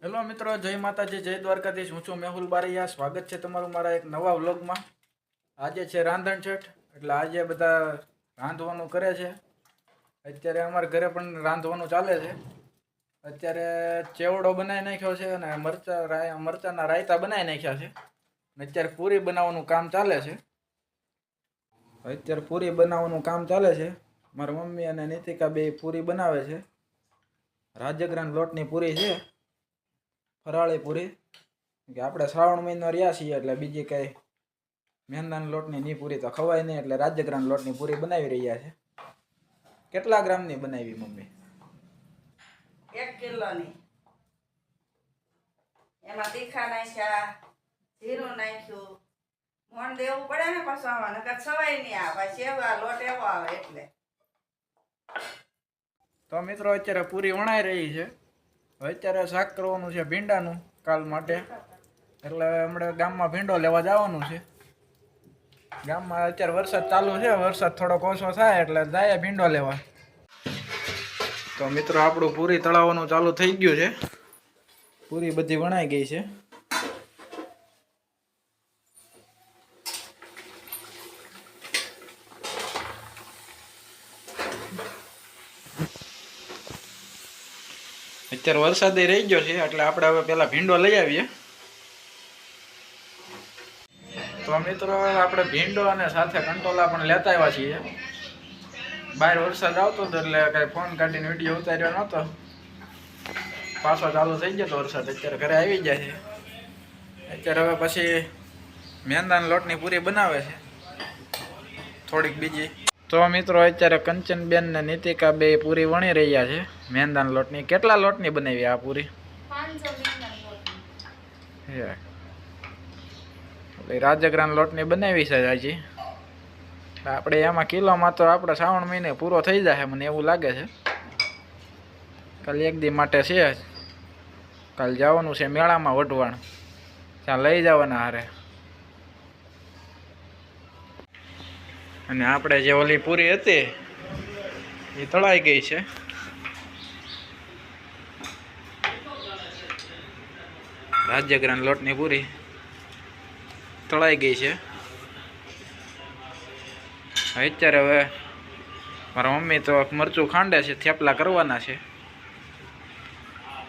Hello મિત્રો, જય માતાજી, જય દ્વારકાધીશ. હું છું મેહુલ બારૈયા. સ્વાગત છે તમારું મારા એક નવા વ્લોગમાં. આજે છે રાંધણ છઠ, એટલે આજે બધા રાંધવાનું કરે છે. અત્યારે અમારા ઘરે પણ રાંધવાનું ચાલે છે. અત્યારે ચેવડો બનાવી નાખ્યો છે અને મરચાના રાયતા બનાવી નાખ્યા છે. અત્યારે પૂરી બનાવવાનું કામ ચાલે છે. મારા મમ્મી અને નીતિકા બે પૂરી બનાવે છે. રાજગરાન લોટની પૂરી છે, ફરાળી પૂરી. કે આપણે શ્રાવણ મહિનો રહ્યા છીએ એટલે બીજી કઈ મેંદાના લોટની ની પૂરી તો ખવાય નહીં, એટલે રાજગરાન લોટની પૂરી બનાવી રહ્યા છે. કેટલા ગ્રામની બનાવી મમ્મી? 1 કિલોની. એમાં તીખા નાખ્યા, જીરું નાખ્યું. મોણ દેવું પડે ને પાછું આમાં, નકર સવાય નહીં. આ પાછી એવા લોટ એવો આવે એટલે. તો મિત્રો અત્યારે પૂરી વણાઈ રહી છે. અત્યારે શાક કરવાનું છે ભીંડાનું કાલ માટે, એટલે હમણાં ગામમાં ભીંડો લેવા જવાનું છે. ગામમાં અત્યારે વરસાદ ચાલુ છે, વરસાદ થોડોક ઓછો થાય એટલે જાય ભીંડો લેવા. તો મિત્રો આપણું પૂરી તળાવવાનું ચાલુ થઈ ગયું છે. પૂરી બધી વણાઈ ગઈ છે. અત્યારે વરસાદ રહી ગયો છે એટલે આપણે હવે પેલા ભીંડો લઈ આવીએ. તો મિત્રો આપણે ભીંડો અને સાથે કંટોલા પણ લેતા આવ્યા છીએ. બહાર વરસાદ આવતો હતો એટલે કઈ ફોન કાઢીને વિડીયો ઉતાર્યો નહોતો. પાછો ચાલુ થઈ ગયો તો વરસાદ. અત્યારે ઘરે આવી ગયા છે. અત્યારે હવે પછી મેંદાના લોટની પૂરી બનાવે છે થોડીક બીજી. તો મિત્રો અત્યારે કંચનબેન ને નીતિકા બે પૂરી વણી રહ્યા છે મેંદાના લોટની. કેટલા લોટની બનાવી આ પૂરી? 500 રાજગરાન લોટની બનાવી છે હજી. આપણે એમાં કિલોમાં તો આપણે શ્રાવણ મહિને પૂરો થઈ જાય મને એવું લાગે છે. કાલે એક દી માટે છે. કાલે જવાનું છે મેળામાં વઢવાણ, ત્યાં લઈ જવાના હારે. અને આપણે જે ઓલી પૂરી હતી એ તળાઈ ગઈ છે. રાજગરાન લોટની પૂરી તળાઈ ગઈ છે. અત્યારે હવે મારા મમ્મી તો મરચું ખાંડે છે, થેપલા કરવાના છે.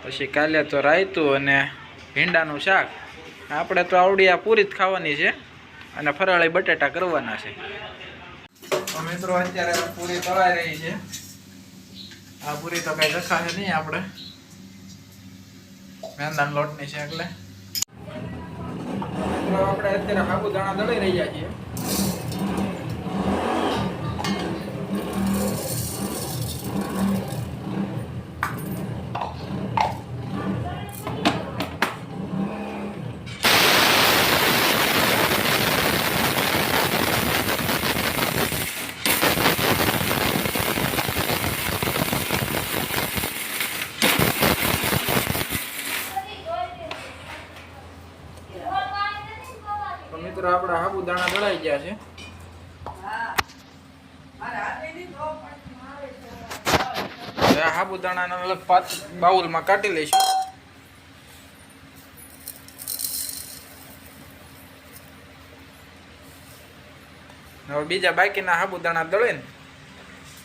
પછી કાલે તો રાયતું અને ભીંડાનું શાક. આપણે તો આવડી આ પૂરી જ ખાવાની છે અને ફરાળી બટેટા કરવાના છે. તો મિત્રો અત્યારે પૂરી તળાઈ રહી છે. આ પૂરી તો કઈ રખાશે નહીં, આપણે મેંદાના લોટની છે એટલે. મિત્રો આપણે અત્યારે સાબુદાણા દળી રહ્યા છીએ. મિત્રો આપણા સાબુદાણા દળાઈ ગયા છે. હવે સાબુદાણા અલગ બાઉલમાં કાઢી લઈશું. હવે બીજા બાકીના સાબુદાણા દળીને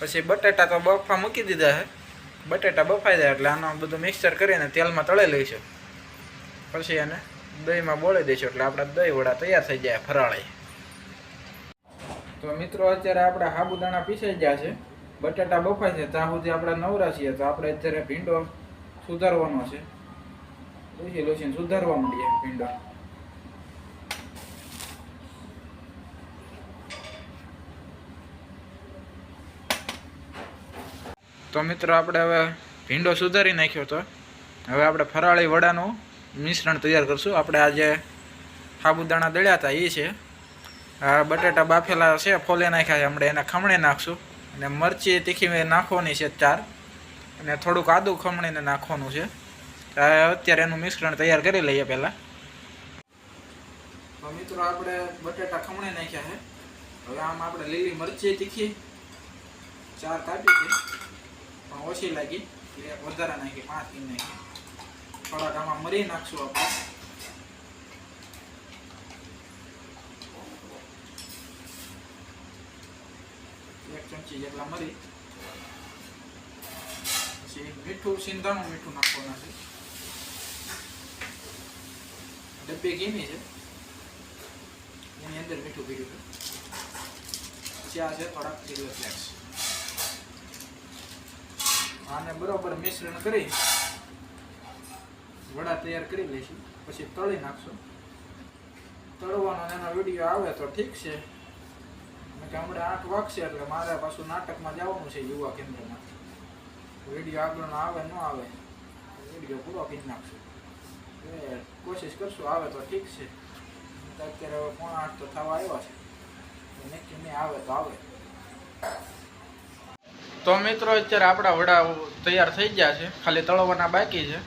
પછી બટેટા તો બફા મૂકી દીધા છે. બટેટા બફાઈ જાય એટલે આનું બધું મિક્સર કરીને તેલમાં તળી લઈશું. પછી એને દહીંમાં બોળી દઈશું એટલે આપણા દહીં વડા તૈયાર થઈ જાય ફરાળી. તો મિત્રો અત્યારે આપણા સાબુદાણા પીસાઈ ગયા છે, બટાટા બફાય છે, ત્યાં સુધી આપણે નવરા છીએ. તો આપણે અત્યારે ભીંડો સુધારવાનો છે. લૂસીને સુધારવા માંડીએ ભીંડો. તો મિત્રો આપણે હવે ભીંડો સુધારી નાખ્યો. તો હવે આપણે ફરાળી વડાનું મિશ્રણ તૈયાર કરશું. આપણે આજે સાબુદાણા દળ્યા હતા એ છે. આ બટેટા બાફેલા છે, ફોલે નાખ્યા છે. હમણાં એને ખમણી નાખશું અને મરચી તીખી નાખવાની છે 4, અને થોડુંક આદું ખમણીને નાખવાનું છે. અત્યારે એનું મિશ્રણ તૈયાર કરી લઈએ પહેલાં. તો મિત્રો આપણે બટેટા ખમણી નાખ્યા છે. હવે આમાં આપણે લીલી મરચી તીખી 4 કાપી હતી, પણ ઓછી લાગી એટલે વધારા નાખી 5 નાખી. થોડાક આમાં મરી નાખશું આપણે. એક ચમચી જેટલા મરી. પછી મીઠું, સિંધાણું મીઠું નાખવાના છે. ડબ્બી ઘીની છે, એની અંદર મીઠું પીડ્યું છે. પછી આ છે થોડાક ચીલી ફ્લેક્સ. આને બરોબર મિશ્રણ કરી વડા તૈયાર કરી લઈશું. પછી તળી નાખશું. તળવાનો એનો વિડીયો આવે તો ઠીક છે, કે હમણાં 8 વાગશે એટલે મારે પાછું નાટકમાં જવાનું છે યુવા કેન્દ્રમાં. વિડીયો આગળનો આવે ન આવે વિડીયો પૂરો કરી નાખશું. કોશિશ કરશું, આવે તો ઠીક છે. અત્યારે હવે 7:45 તો થવા આવ્યા છે, નક્કી નહીં આવે તો આવે. તો મિત્રો અત્યારે આપણા વડા તૈયાર થઈ ગયા છે, ખાલી તળવાના બાકી છે.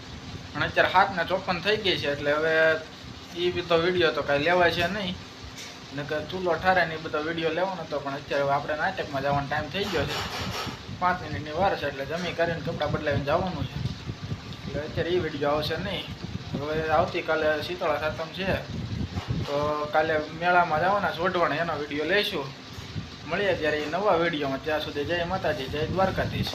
અને અત્યારે 7:54 થઈ ગઈ છે, એટલે હવે એ બધો વિડીયો તો કાંઈ લેવાય છે નહીં. નકર ચૂલો ઠારે ને એ બધો વિડીયો લેવાનો હતો, પણ અત્યારે આપણે નાટકમાં જવાનો ટાઈમ થઈ ગયો છે. 5 મિનિટની વાર છે, એટલે જમી કરીને કપડાં બદલાવીને જવાનું છે. એટલે અત્યારે એ વિડીયો આવશે નહીં. હવે આવતીકાલે શીતળા સાતમ છે, તો કાલે મેળામાં જવાના સોઢવાના, એનો વિડીયો લઈશું. મળીએ ત્યારે એ નવા વિડીયોમાં. ત્યાં સુધી જય માતાજી, જય દ્વારકાધીશ.